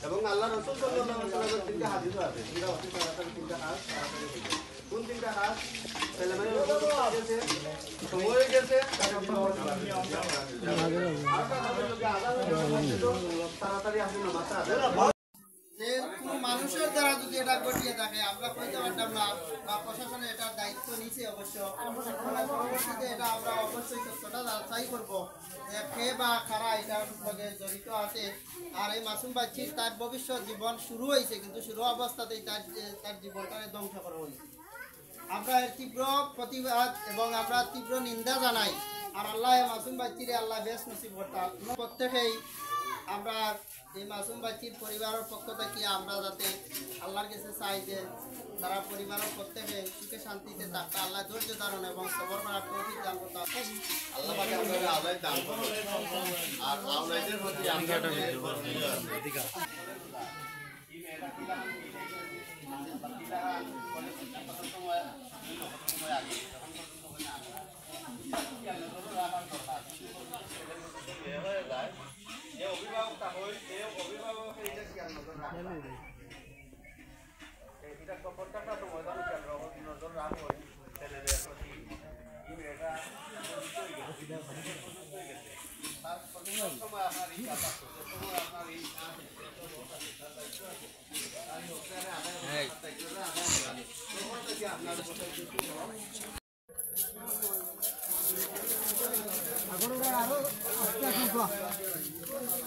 এবং আল্লাহ রাসূল সাল্লাল্লাহু আলাইহি ওয়াসাল্লামের তিনটা হাদিসও আছে তিনটা হাদিস তাড়াতাড়ি তিনটা কাজ কোন তিনটা কাজ ছেলেমেয়ে সময় গেছে তাড়াতাড়ি আপনি নামাজটা আদায় যে কোনো মানুষের দ্বারা যদি এটা ঘটিয়ে থাকে আমরা কইতে পারতাম না বা প্রশাসনে এটার দায়িত্ব নিছে অবশ্য পরবর্তীতে এটা আমরা অবশ্যই তথ্যটা যাচাই করবো যে কে বা কারা এটার সঙ্গে জড়িত আছে আর এই মাসুম বাচ্চির তার ভবিষ্যৎ জীবন শুরু হয়েছে কিন্তু শুরু অবস্থাতেই তার জীবনটাকে ধ্বংস করা হয়েছে আমরা এর তীব্র প্রতিবাদ এবং আমরা তীব্র নিন্দা জানাই আর আল্লাহ মাসুম বাচ্চিরে আল্লাহ বেশ নসিব করতাম প্রত্যেকেই আমরা এই মাসুম বাচ্চির পরিবারের পক্ষ থেকে আমরা যাতে আল্লাহর কাছে চাই যে তারা পরিবারের প্রত্যেকে সুখে শান্তিতে থাকতে আল্লাহ ধৈর্য ধারণ এবং সবর করার তৌফিক দান করতে আল্লাহ পাকে আপনাদের আওলাদ দান করুন আর আওলাদের প্রতি আমরা অধিকার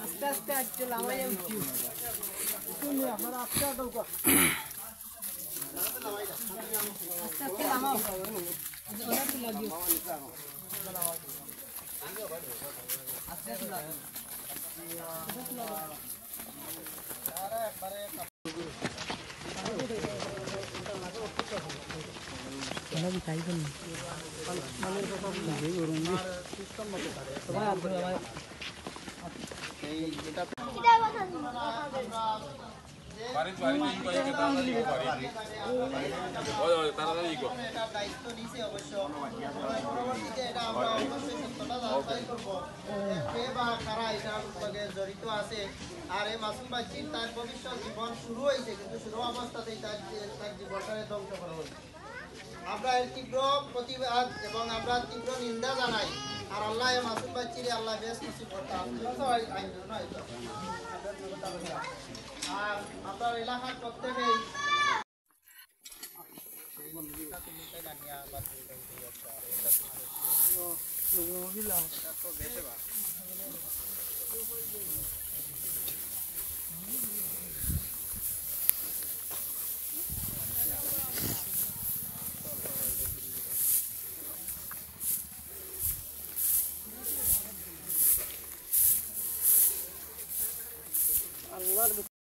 আস্তে আস্তে আজকে লামাই উঠি তুমি আপনারা আস্তে আস্তে উঠো আস্তে আস্তে লামাও ওটা কি লাগিও আস্তে আস্তে লাগাও আরে একবারে না भी चाहिए नहीं মানে কথা বলছি গরম দি সিস্টেম মতে পারে সবাই আপনারা এই যেটা বাড়ি বাড়ি এই কয়েকটা দাম দিয়ে বাড়ি ওই তাড়াতাড়ি গো এটা দায়িত্ব নিছে অবশ্য পরবর্তীতে এটা আমরা অবশ্যই সত্যতা যাচাই করব কে বা কারা এটার সঙ্গে জড়িত আছে আর এই মাসুম বাচ্চির তার ভবিষ্যৎ জীবন শুরু হয়েছে কিন্তু শুরু অবস্থাতেই তার জীবনটাকে ধ্বংস করা হয়েছে আমরা এর তীব্র প্রতিবাদ এবং আমরা তীব্র নিন্দা জানাই আর আল্লাহ মাসুম বাচ্চিরে আল্লাহ বেশ নসিব করতাম আর আপনার এলাকার প্রত্যেকেই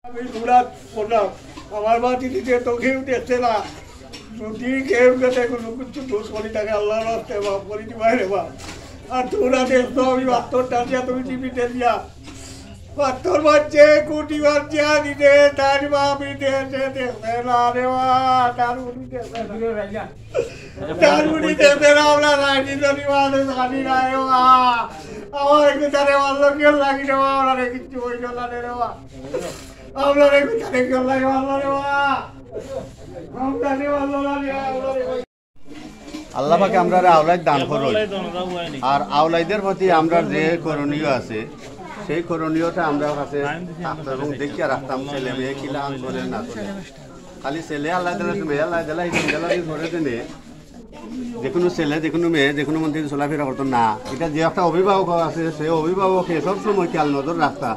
আমি দুরাত করলাম আমার বাড়ি দিতে তো কেউ দেখছে না যদি কেউ গেছে কোনো কিছু দোষ করি তাকে আল্লাহর রাস্তায় বাপ করি দি বাইরে বাপ আর তোরা দেখতো আমি পাত্তরটা দিয়া তুমি টিভিতে দিয়া পাত্তর বাচ্চে কুটি বাচ্চা দিতে তার বাপি দেখছে দেখবে না রে বা তার উনি দেখবে তার উনি দেখবে না আমরা রাজি জানি মানুষ জানি না রে বা আমার একটু তারে ভালো কেউ লাগি রে বা আমরা কিছু হইল না রে বা আমরা একটু তারে কেউ লাগে ভালো রে বা আমরা রে ভালো না রে আল্লাহ পাকে আমরা আওলাদ দান করুন আর আওলাদের প্রতি আমরা যে করণীয় আছে সেই করণীয়টা আমরা কাছে এবং দেখিয়া রাখতাম ছেলে মেয়ে কিলা চলে না চলে খালি ছেলে আল্লাহ দিলে মেয়ে আল্লাহ দিলে এই ধরে দিনে যে কোনো ছেলে যে কোনো মেয়ে যে কোনো মন্দির চলাফেরা করতো না এটা যে একটা অভিভাবক আছে সেই অভিভাবককে সবসময় খেয়াল নজর রাখতা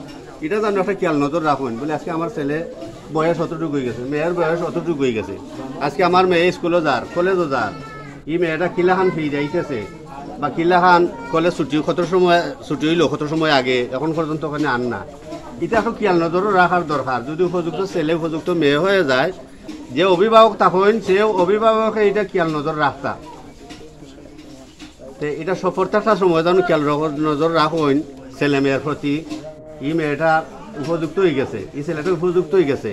এটা যেন একটা খেয়াল নজর রাখুন বলে আজকে আমার ছেলে বয়স অতটুকু হয়ে গেছে মেয়ের বয়স অতটুকু হয়ে গেছে আজকে আমার মেয়ে স্কুলে যার কলেজও যার এই মেয়েটা কিলাখান ফিরে যাইতেছে বা কিলাখান কলেজ ছুটি কত সময় ছুটি হইল কত সময় আগে এখন পর্যন্ত ওখানে আন না এটা একটা খেয়াল নজরও রাখার দরকার যদি উপযুক্ত ছেলে উপযুক্ত মেয়ে হয়ে যায় যে অভিভাবক তখন সে অভিভাবকে এটা খেয়াল নজর রাখতা তো এটা প্রত্যেকটা সময় যেন খেয়াল নজর রাখুন ছেলে মেয়ের প্রতি। এই মেয়েটা উপযুক্ত হয়ে গেছে, এই ছেলেটা উপযুক্ত হয়ে গেছে,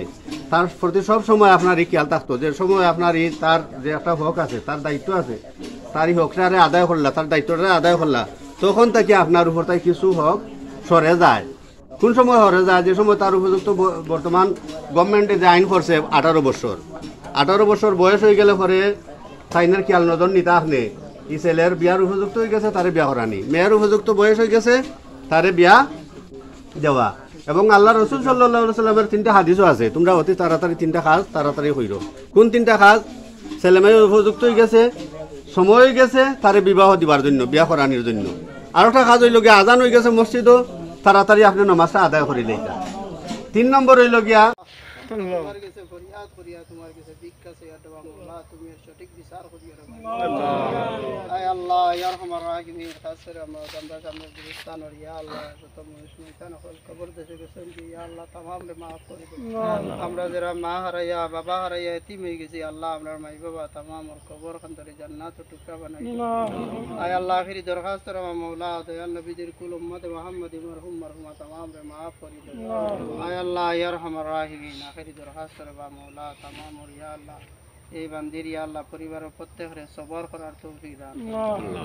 তার প্রতি সব সময় আপনার এই খেয়াল থাকতো যে সময় আপনার এই তার যে একটা হক আছে, তার দায়িত্ব আছে, তার এই হকটা আদায় করলা, তার দায়িত্বটা আদায় করলা, তখন থেকে আপনার উপর তাই কিছু হক সরে যায়। কোন সময় সরে যায়? যে সময় তার উপযুক্ত বর্তমান গভর্নমেন্টে যে আইন করছে 18 বছর, 18 বছর বয়স হয়ে গেলে পরে সাইনের খেয়াল নজর নিতে আসনে এই ছেলের বিয়ার উপযুক্ত হয়ে গেছে, তারে বিয়া করানি, মেয়ের উপযুক্ত বয়স হয়ে গেছে, তারে বিয়া দেওয়া। এবং আল্লাহ রসুল সাল্লাল্লাহু সাল্লামের 3টা হাদিসও আছে, তোমরা অতি তাড়াতাড়ি 3টা কাজ তাড়াতাড়ি হইল। কোন 3টা কাজ? ছেলে মেয়ে উপযুক্ত হয়ে গেছে, সময় হয়ে গেছে, তারে বিবাহ দিবার জন্য, বিয়া করানির জন্য। আর একটা কাজ হইল গিয়া আজান হয়ে গেছে মসজিদও, তাড়াতাড়ি আপনি নামাজটা আদায় করিলে। এটা 3 নম্বর হইল গিয়া তোমার কাছে ফরিয়াদ করিয়া, তোমার কাছে ভিক্ষা চাইয়া দেওয়া আল্লাহ, তুমি এর সঠিক বিচার করিয়া দেবো আয় আল্লাহ ইয়া রহমান রাহিমিন। খাস করে আমরা সামনে গুলিস্তান আর ইয়া আল্লাহ যত মুসলিমান হল কবর দেশে গেছেন ইয়া আল্লাহ তামাম রে মাফ করে দিন। আমরা যারা মা হারাইয়া বাবা হারাইয়া এতিম হয়ে গেছি আল্লাহ, আপনার মাই বাবা তামাম ওর কবর খান্তরে জান্নাত টুকরা বানাই আয় আল্লাহ। আখিরি দরখাস্ত রে মাওলা দয়াল নবীদের কুল উম্মত মুহাম্মদ মারহুম মারহুমা তামাম রে মাফ করে দিন আয় আল্লাহ ইয়া রহমান রাহিমিন। আখিরি দরখাস্ত রে মাওলা তামাম ওর ইয়া আল্লাহ এই বান্দির ইয়া আল্লাহ পরিবারের প্রত্যেকরে সবর করার তৌফিক দান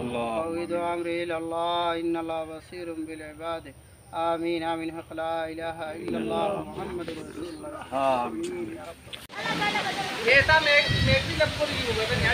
আল্লাহ। ওয়াইদু আমরি ইল্লাল্লাহ ইন্নাল্লাহ বাসীরুম বিল ইবাদ। আমিন আমিন। হক লা ইলাহা ইল্লাল্লাহ মুহাম্মাদুর রাসূলুল্লাহ। আমিন ইয়া রাব্বাল। এটা মেঘ দিলে পড়ি হবে না।